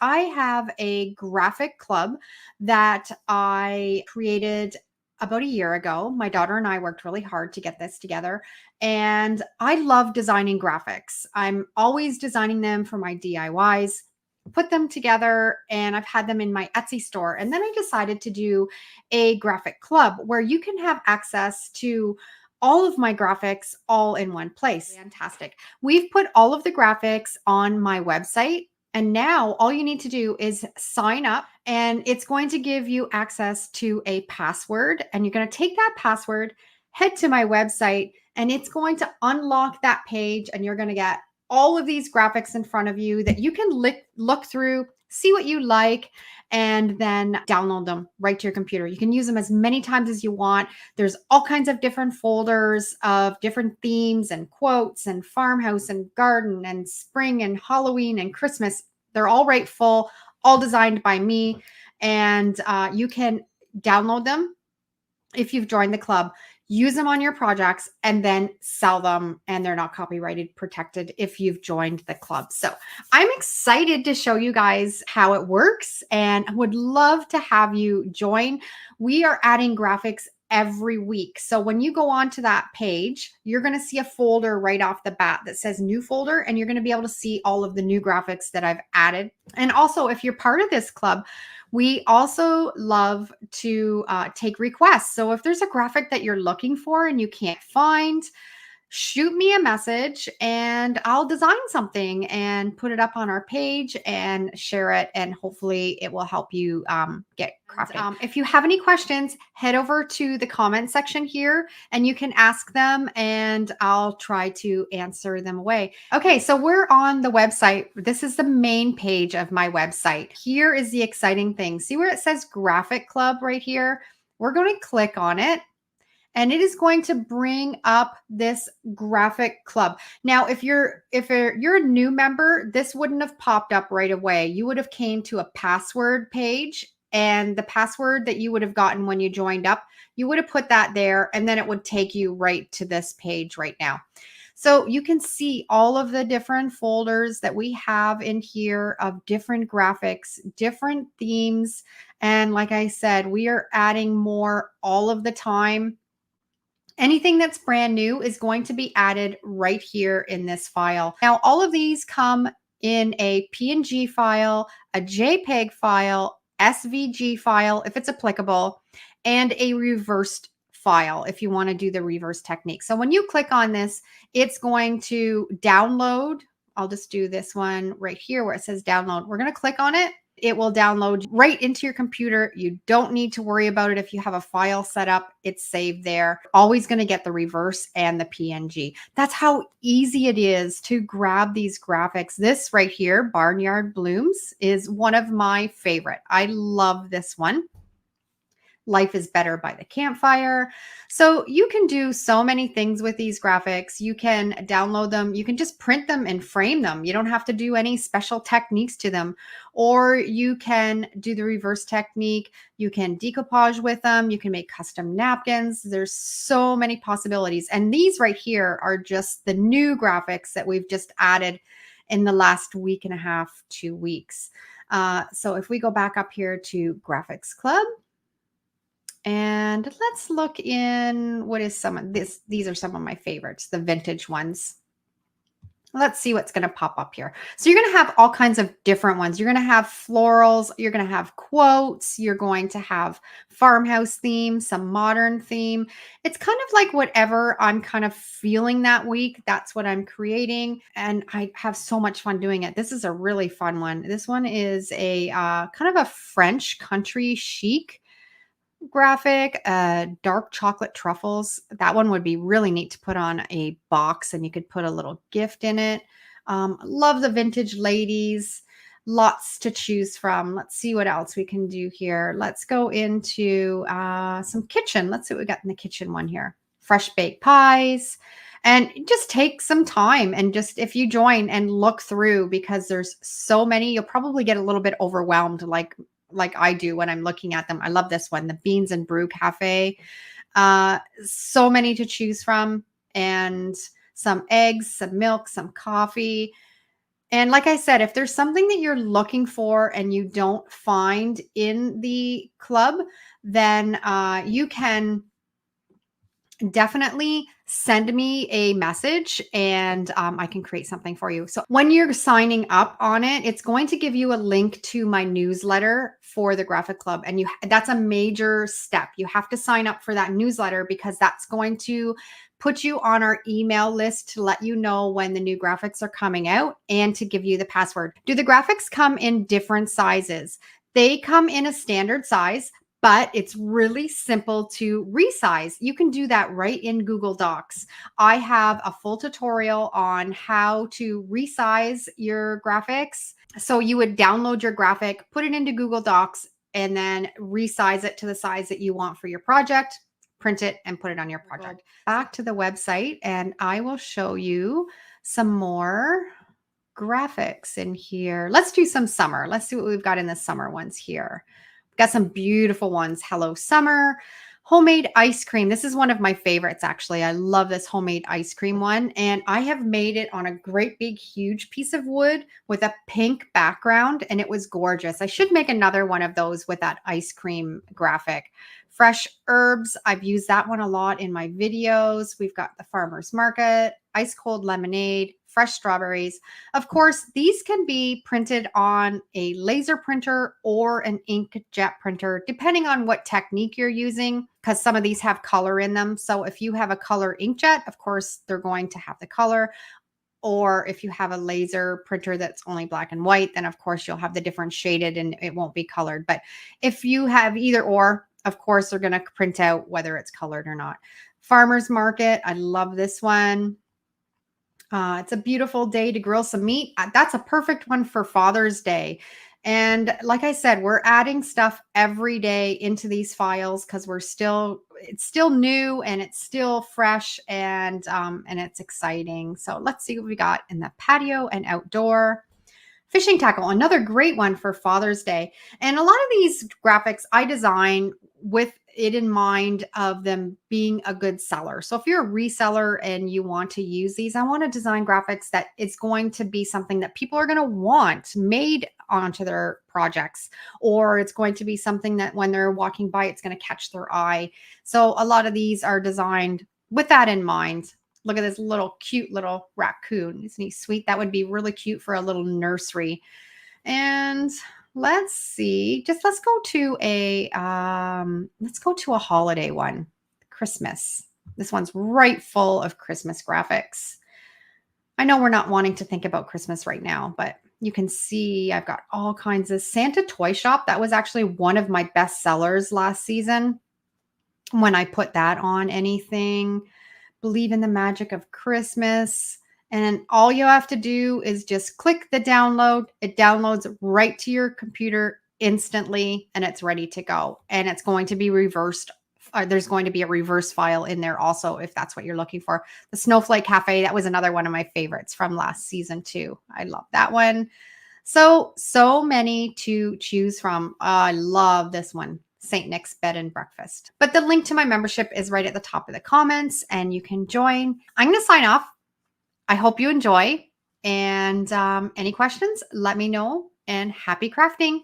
I have a graphic club that I created about a year ago. My daughter and I worked really hard to get this together, and I love designing graphics. I'm always designing them for my DIYs, put them together, and I've had them in my Etsy store. And then I decided to do a graphic club where you can have access to all of my graphics all in one place. Fantastic. We've put all of the graphics on my website, and now all you need to do is sign up, and it's going to give you access to a password. And you're going to take that password, head to my website, and it's going to unlock that page. And you're going to get all of these graphics in front of you that you can look through, see what you like, and then download them right to your computer. You can use them as many times as you want. There's all kinds of different folders of different themes and quotes and farmhouse and garden and spring and Halloween and Christmas. They're all right full, all designed by me. And you can download them if you've joined the club, use them on your projects, and then sell them. And they're not copyrighted protected if you've joined the club. So I'm excited to show you guys how it works and would love to have you join. We are adding graphics every week. So when you go onto that page, you're going to see a folder right off the bat that says new folder, and you're going to be able to see all of the new graphics that I've added. And also, if you're part of this club, we also love to take requests. So if there's a graphic that you're looking for and you can't find, shoot me a message and I'll design something and put it up on our page and share it. And hopefully it will help you get crafting. If you have any questions, head over to the comment section here and you can ask them and I'll try to answer them away. Okay, so we're on the website. This is the main page of my website. Here is the exciting thing. See where it says Graphic Club right here? We're going to click on it. And it is going to bring up this graphic club. Now, if you're a new member, this wouldn't have popped up right away. You would have came to a password page, and the password that you would have gotten when you joined up, you would have put that there, and then it would take you right to this page right now. So you can see all of the different folders that we have in here of different graphics, different themes. And like I said, we are adding more all of the time. Anything that's brand new is going to be added right here in this file. Now, all of these come in a PNG file, a JPEG file, SVG file, if it's applicable, and a reversed file if you want to do the reverse technique. So when you click on this, it's going to download. I'll just do this one right here where it says download. We're going to click on it. It will download right into your computer. You don't need to worry about it. If you have a file set up, it's saved there. Always going to get the reverse and the PNG. That's how easy it is to grab these graphics. This right here, Barnyard Blooms, is one of my favorite. I love this one. Life is Better by the Campfire. So you can do so many things with these graphics. You can download them. You can just print them and frame them. You don't have to do any special techniques to them. Or you can do the reverse technique. You can decoupage with them. You can make custom napkins. There's so many possibilities. And these right here are just the new graphics that we've just added in the last week and a half, 2 weeks. So if we go back up here to Graphics Club, and let's look in, what is some of this? These are some of my favorites, the vintage ones. Let's see what's going to pop up here. So you're going to have all kinds of different ones. You're going to have florals. You're going to have quotes. You're going to have farmhouse theme, some modern theme. It's kind of like whatever I'm kind of feeling that week. That's what I'm creating. And I have so much fun doing it. This is a really fun one. This one is a kind of a French country chic graphic, dark chocolate truffles. That one would be really neat to put on a box and you could put a little gift in it. Love the vintage ladies. Lots to choose from. Let's see what else we can do here. Let's go into some kitchen. Let's see what we got in the kitchen one here. Fresh baked pies. And just take some time and just, if you join and look through, because there's so many, you'll probably get a little bit overwhelmed like I do when I'm looking at them. I love this one, the Beans and Brew Cafe. So many to choose from, and some eggs, some milk, some coffee. And like I said, if there's something that you're looking for and you don't find in the club, then you can definitely send me a message and I can create something for you. So when you're signing up on it, it's going to give you a link to my newsletter for the graphic club. And that's a major step. You have to sign up for that newsletter because that's going to put you on our email list to let you know when the new graphics are coming out and to give you the password. Do the graphics come in different sizes? They come in a standard size, but it's really simple to resize. You can do that right in Google Docs. I have a full tutorial on how to resize your graphics. So you would download your graphic, put it into Google Docs, and then resize it to the size that you want for your project, print it, and put it on your project. Back to the website, and I will show you some more graphics in here. Let's do some summer. Let's see what we've got in the summer ones here. Got some beautiful ones. Hello Summer. Homemade ice cream. This is one of my favorites, actually. I love this homemade ice cream one. And I have made it on a great big, huge piece of wood with a pink background. And it was gorgeous. I should make another one of those with that ice cream graphic. Fresh herbs. I've used that one a lot in my videos. We've got the farmer's market, ice cold lemonade, fresh strawberries. Of course, these can be printed on a laser printer or an inkjet printer, depending on what technique you're using, because some of these have color in them. So if you have a color inkjet, of course, they're going to have the color. Or if you have a laser printer that's only black and white, then of course you'll have the different shaded and it won't be colored. But if you have either or, of course, they're going to print out whether it's colored or not. Farmer's market. I love this one. It's a beautiful day to grill some meat. That's a perfect one for Father's Day. And like I said, we're adding stuff every day into these files because it's still new and it's still fresh and it's exciting. So let's see what we got in the patio and outdoor. Fishing tackle, another great one for Father's Day. And a lot of these graphics I design with it in mind of them being a good seller. So if you're a reseller and you want to use these, I want to design graphics that it's going to be something that people are going to want made onto their projects, or it's going to be something that when they're walking by, it's going to catch their eye. So a lot of these are designed with that in mind. Look at this little cute little raccoon. Isn't he sweet? That would be really cute for a little nursery. And let's see. Let's go to a holiday one. Christmas. This one's right full of Christmas graphics. I know we're not wanting to think about Christmas right now, but you can see I've got all kinds of Santa Toy Shop. That was actually one of my best sellers last season when I put that on anything. Believe in the magic of Christmas. And all you have to do is just click the download. It downloads right to your computer instantly and it's ready to go. And it's going to be reversed. There's going to be a reverse file in there also if that's what you're looking for. The Snowflake Cafe, that was another one of my favorites from last season too. I love that one. So many to choose from. I love this one. St. Nick's Bed and Breakfast. But the link to my membership is right at the top of the comments and you can join. I'm going to sign off. I hope you enjoy. And any questions, let me know. And happy crafting.